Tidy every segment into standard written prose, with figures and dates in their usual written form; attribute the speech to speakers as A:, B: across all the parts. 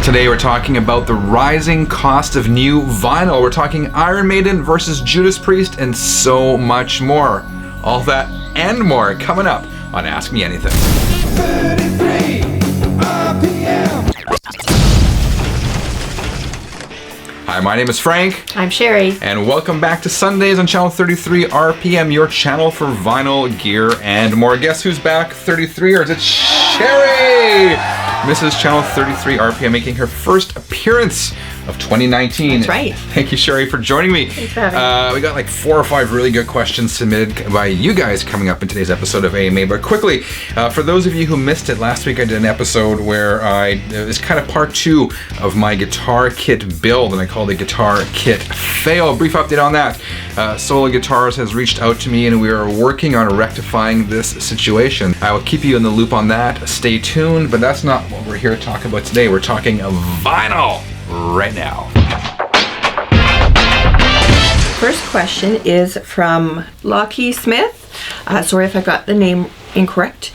A: Today we're talking about the rising cost of new vinyl. We're talking Iron Maiden versus Judas Priest and so much more. All that and more coming up on Ask Me Anything.
B: 33 RPM.
A: Hi, my name is Frank.
C: I'm Sheri.
A: And welcome back to Sundays on Channel 33 RPM, your channel for vinyl, gear, and more. Guess who's back? 33, or is it Sheri? Mrs. Channel 33 RPM making her first appearance of 2019.
C: That's right.
A: Thank you, Sheri, for joining me.
C: Thanks for having me.
A: We got like 4 or 5 really good questions submitted by you guys coming up in today's episode of AMA. But quickly, for those of you who missed it, last week I did an episode where it was kind of part 2 of my guitar kit build, and I called it Guitar Kit Fail. Brief update on that. Solo Guitars has reached out to me and we are working on rectifying this situation. I will keep you in the loop on that. Stay tuned, but that's not what we're here to talk about today. We're talking vinyl right now.
C: First question is from Lockie Smith. Sorry if I got the name incorrect.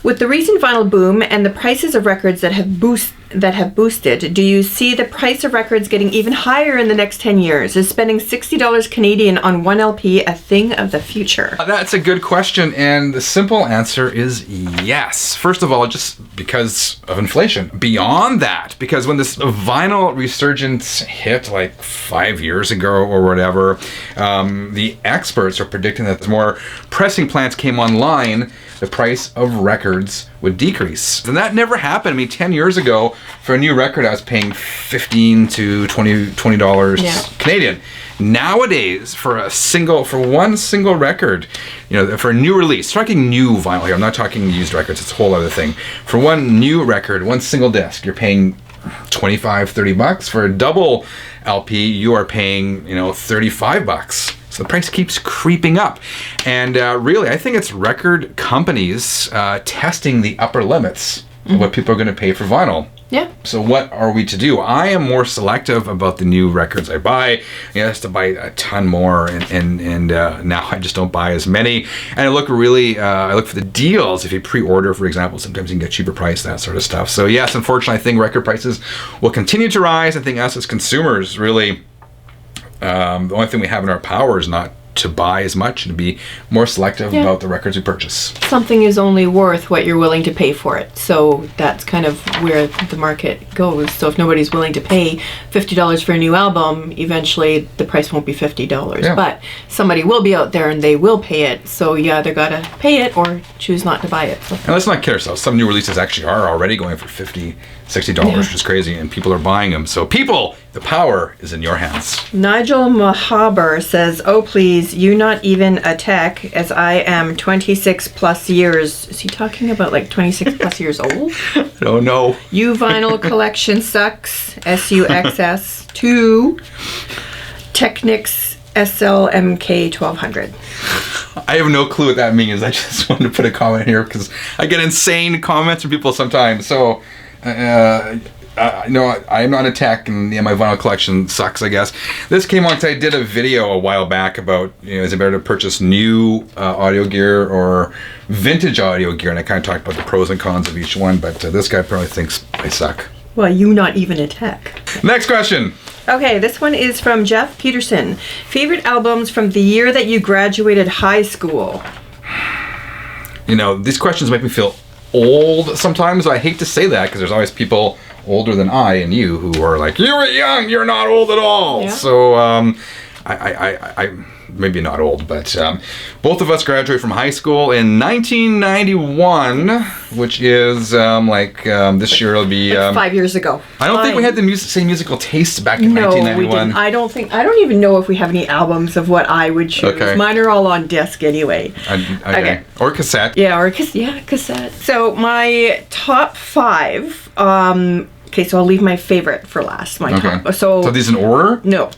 C: With the recent vinyl boom and the prices of records that have boosted, do you see the price of records getting even higher in the next 10 years? Is spending $60 Canadian on one LP a thing of the future?
A: That's a good question, and the simple answer is yes. First of all, just because of inflation. Beyond that, because when this vinyl resurgence hit like 5 years ago or whatever, the experts are predicting that as more pressing plants came online, the price of records would decrease. And that never happened. I mean, 10 years ago, for a new record, I was paying $15 to $20 Canadian. Nowadays, for one single record, for a new release, talking new vinyl here, I'm not talking used records, it's a whole other thing. For one new record, one single disc, you're paying $25-$30. For a double LP, you are paying, $35. So the price keeps creeping up. And really, I think it's record companies testing the upper limits of what people are going to pay for vinyl.
C: Yeah.
A: So what are we to do? I am more selective about the new records I buy. I used to buy a ton more, and now I just don't buy as many. And I look for the deals. If you pre-order, for example, sometimes you can get cheaper price, that sort of stuff. So yes, unfortunately, I think record prices will continue to rise. I think us as consumers really... the only thing we have in our power is not to buy as much and to be more selective about the records we purchase.
C: Something is only worth what you're willing to pay for it. So that's kind of where the market goes. So if nobody's willing to pay $50 for a new album, eventually the price won't be $50.
A: Yeah.
C: But somebody will be out there and they will pay it. So you either gotta pay it or choose not to buy it. So.
A: And let's not kid ourselves. Some new releases actually are already going for $50, $60, which is crazy, and people are buying them. So people, the power is in your hands.
C: Nigel Mahaber says, "Oh please, you not even a tech, as I am 26 plus years." Is he talking about like 26 plus years old?
A: I don't know.
C: You vinyl collection sucks. SUXS 2 Technics SLMK 1200.
A: I have no clue what that means. I just wanted to put a comment here because I get insane comments from people sometimes. So, I'm not a tech, and my vinyl collection sucks, I guess. This came on because I did a video a while back about, is it better to purchase new audio gear or vintage audio gear, and I kind of talked about the pros and cons of each one, but this guy probably thinks I suck.
C: Well, you not even a tech.
A: Next question.
C: Okay, this one is from Jeff Peterson. Favorite albums from the year that you graduated high school?
A: These questions make me feel old sometimes. I hate to say that because there's always people older than I and you who are like, you were young, you're not old at all.
C: Yeah.
A: So I maybe not old, but both of us graduated from high school in 1991, which is this year it'll be
C: 5 years ago.
A: I don't think we had the same musical tastes back in 1991.
C: We didn't. I don't even know if we have any albums of what I would choose.
A: Okay.
C: Mine are all on disc anyway.
A: Okay. Or cassette.
C: Yeah, cassette. So my top 5. Okay, so I'll leave my favorite for last. Top. So
A: these in order?
C: No.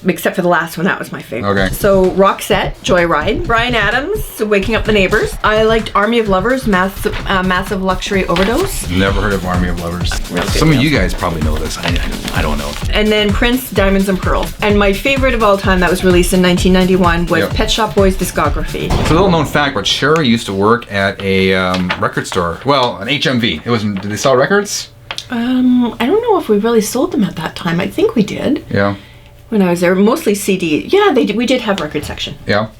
C: Except for the last one, that was my favorite.
A: Okay.
C: So Roxette, Joyride, Bryan Adams, Waking Up the Neighbors. I liked Army of Lovers, Massive Luxury Overdose.
A: Never heard of Army of Lovers. Some of you guys probably know this. I don't know.
C: And then Prince, Diamonds and Pearls. And my favorite of all time that was released in 1991 was Pet Shop Boys discography.
A: It's a little known fact, but Sheri used to work at a record store. Well, an HMV. Did they sell records?
C: I don't know if we really sold them at that time. I think we did.
A: Yeah.
C: When I was there, mostly CD. Yeah, we did have record section.
A: Yeah.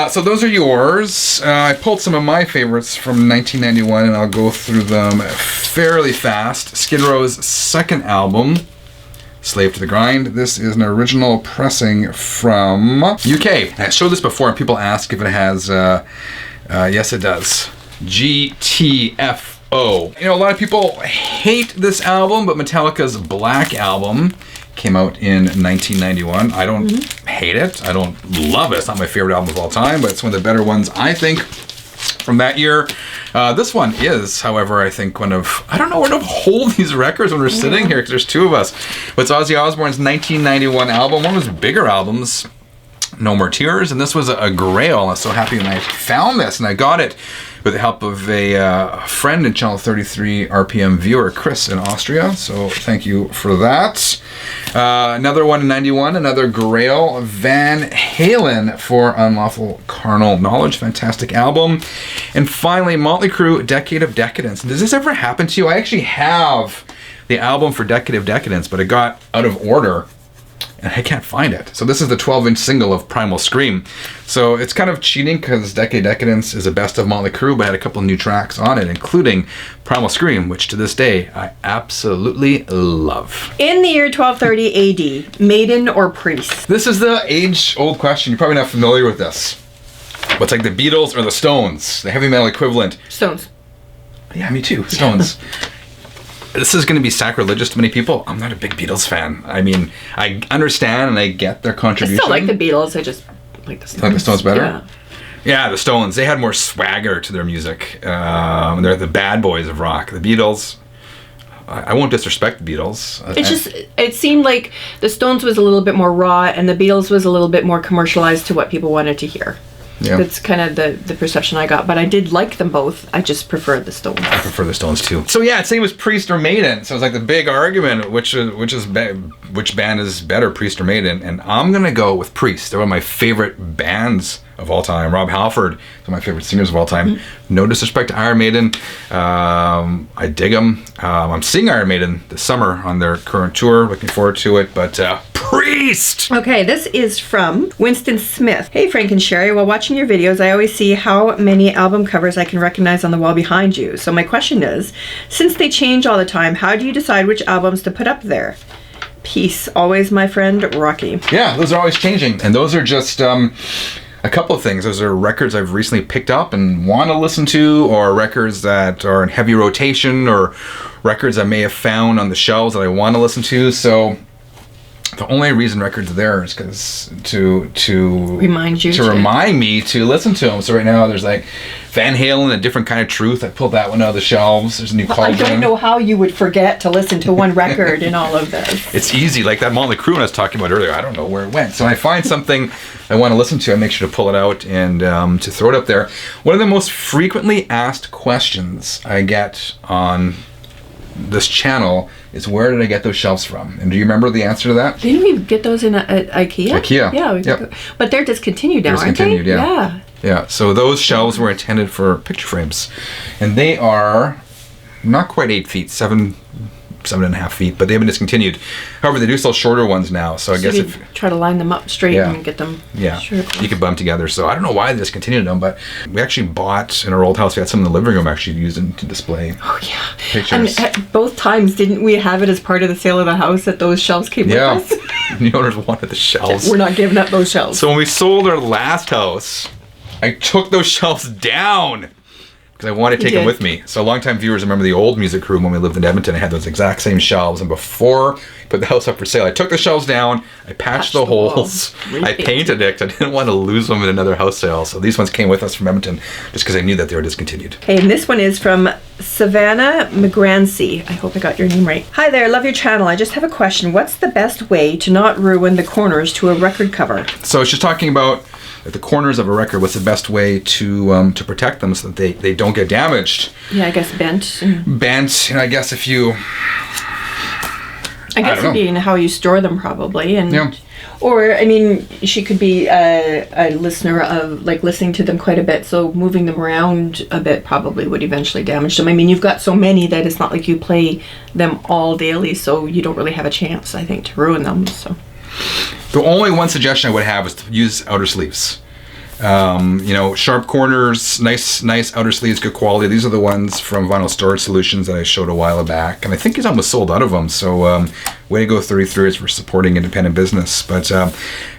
A: So those are yours. I pulled some of my favorites from 1991, and I'll go through them fairly fast. Skid Row's second album, Slave to the Grind. This is an original pressing from UK. I showed this before, and people ask if it has, yes it does, GTFO. You know, a lot of people hate this album, but Metallica's Black Album came out in 1991. I don't hate it. I don't love it. It's not my favorite album of all time, but it's one of the better ones, I think, from that year. This one is, however, I think one of, I don't know where to hold these records when we're sitting here, because there's two of us. But it's Ozzy Osbourne's 1991 album, one of his bigger albums, No More Tears, and this was a grail. I was so happy when I found this, and I got it with the help of a friend and Channel 33 RPM viewer, Chris in Austria, so thank you for that. Another one in 91, another grail, Van Halen for Unlawful Carnal Knowledge, fantastic album. And finally, Motley Crue, Decade of Decadence. Does this ever happen to you? I actually have the album for Decade of Decadence, but it got out of order, and I can't find it. So this is the 12-inch single of Primal Scream. So it's kind of cheating because Decade Decadence is the best of Motley Crue, but had a couple new tracks on it, including Primal Scream, which to this day I absolutely love.
C: In the year 1230 AD, Maiden or Priest?
A: This is the age-old question. You're probably not familiar with this. But it's like the Beatles or the Stones, the heavy metal equivalent.
C: Stones.
A: Yeah, me too. Stones. This is going to be sacrilegious to many people. I'm not a big Beatles fan. I mean, I understand and I get their
C: I
A: contribution.
C: still like the Beatles. I just like the Stones.
A: Like the Stones better?
C: Yeah.
A: Yeah, the Stones. They had more swagger to their music. They're the bad boys of rock. The Beatles, I won't disrespect the Beatles.
C: It's just, it seemed like the Stones was a little bit more raw and the Beatles was a little bit more commercialized to what people wanted to hear.
A: Yeah.
C: That's kind of the perception I got, but I did like them both. I just preferred the Stones.
A: I prefer the Stones too. So yeah, I'd say it was Priest or Maiden. So it's like the big argument, which band is better, Priest or Maiden? And I'm gonna go with Priest. They're one of my favorite bands of all time. Rob Halford is one of my favorite singers of all time. No disrespect to Iron Maiden. I dig them. I'm seeing Iron Maiden this summer on their current tour. Looking forward to it. But Priest!
C: Okay, this is from Winston Smith. Hey Frank and Sheri, while watching your videos, I always see how many album covers I can recognize on the wall behind you. So my question is, since they change all the time, how do you decide which albums to put up there? Peace. Always my friend, Rocky.
A: Yeah, those are always changing. And those are just a couple of things. Those are records I've recently picked up and want to listen to, or records that are in heavy rotation, or records I may have found on the shelves that I want to listen to. So the only reason records are there is because to
C: Remind you
A: to remind me to listen to them. So right now there's like Van Halen, A Different Kind of Truth. I pulled that one out of the shelves. There's a new
C: I don't know how you would forget to listen to one record in all of this.
A: It's easy, like that Motley Crue I was talking about earlier. I don't know where it went. So when I find something I want to listen to, I make sure to pull it out and to throw it up there. One of the most frequently asked questions I get on this channel is, where did I get those shelves from? And do you remember the answer to that?
C: Didn't we get those in at IKEA?
A: IKEA.
C: Yeah, we
A: Yep.
C: but they're discontinued now,
A: Discontinued,
C: aren't they?
A: yeah. Yeah, so those shelves were intended for picture frames. And they are not quite 8 feet, 7.5 feet, but they have been discontinued. However, they do sell shorter ones now, so I guess
C: you
A: if...
C: try to line them up straight
A: Yeah.
C: and get them
A: Yeah,
C: short.
A: you could bump together. So I don't know why they discontinued them, but we actually bought, in our old house, we had some in the living room actually using to display
C: Oh, yeah.
A: pictures.
C: And at both times, didn't we have it as part of the sale of the house that those shelves came
A: Yeah,
C: with us?
A: the owners wanted the shelves.
C: We're not giving up those shelves.
A: So when we sold our last house, I took those shelves down because I wanted to take them
C: did.
A: with me. So longtime viewers remember the old music room when we lived in Edmonton. I had those exact same shelves, and before I put the house up for sale, I took the shelves down, I patched the holes,
C: walls,
A: I
C: repainted.
A: painted it 'cause I didn't want to lose them in another house sale. So these ones came with us from Edmonton just because I knew that they were discontinued.
C: Okay, and this one is from Savannah McGrancy. I hope I got your name right. Hi there, love your channel. I just have a question. What's the best way to not ruin the corners to a record cover?
A: So she's talking about at the corners of a record, what's the best way to protect them so that they don't get damaged.
C: Yeah, I guess bent.
A: Bent, I guess if you...
C: I guess
A: don't know.
C: it'd be in how you store them probably. And
A: Yeah.
C: Or, I mean, she could be a listener of, like, listening to them quite a bit, so moving them around a bit probably would eventually damage them. I mean, you've got so many that it's not like you play them all daily, so you don't really have a chance, I think, to ruin them, so.
A: The only one suggestion I would have is to use outer sleeves. Sharp corners, nice outer sleeves, good quality. These are the ones from Vinyl Storage Solutions that I showed a while back, and I think he's almost sold out of them. So, way to go, 33ers, for supporting independent business. But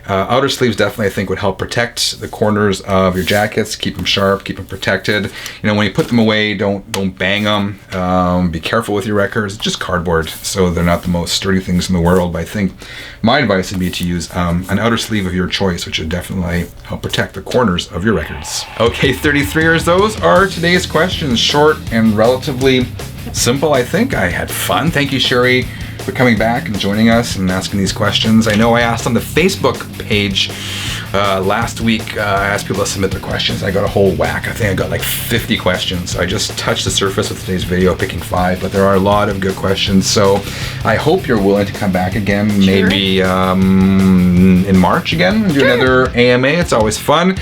A: outer sleeves definitely, I think, would help protect the corners of your jackets, keep them sharp, keep them protected. When you put them away, don't bang them. Be careful with your records. It's just cardboard, so they're not the most sturdy things in the world. But I think my advice would be to use an outer sleeve of your choice, which would definitely help protect the corners of your records. Okay, 33ers, those are today's questions. Short and relatively simple, I think. I had fun. Thank you, Sheri, for coming back and joining us and asking these questions. I know I asked on the Facebook page last week, I asked people to submit their questions. I got a whole whack. I think I got like 50 questions. I just touched the surface with today's video, picking 5, but there are a lot of good questions. So I hope you're willing to come back again, maybe in March again, and do another AMA. It's always fun.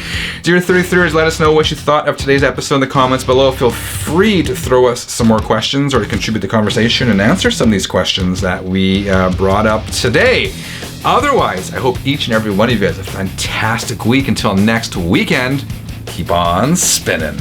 A: Dear 33ers, let us know what you thought of today's episode in the comments below. Feel free to throw us some more questions or to contribute to the conversation and answer some of these questions that we brought up today. Otherwise, I hope each and every one of you has a fantastic week. Until next weekend, keep on spinning.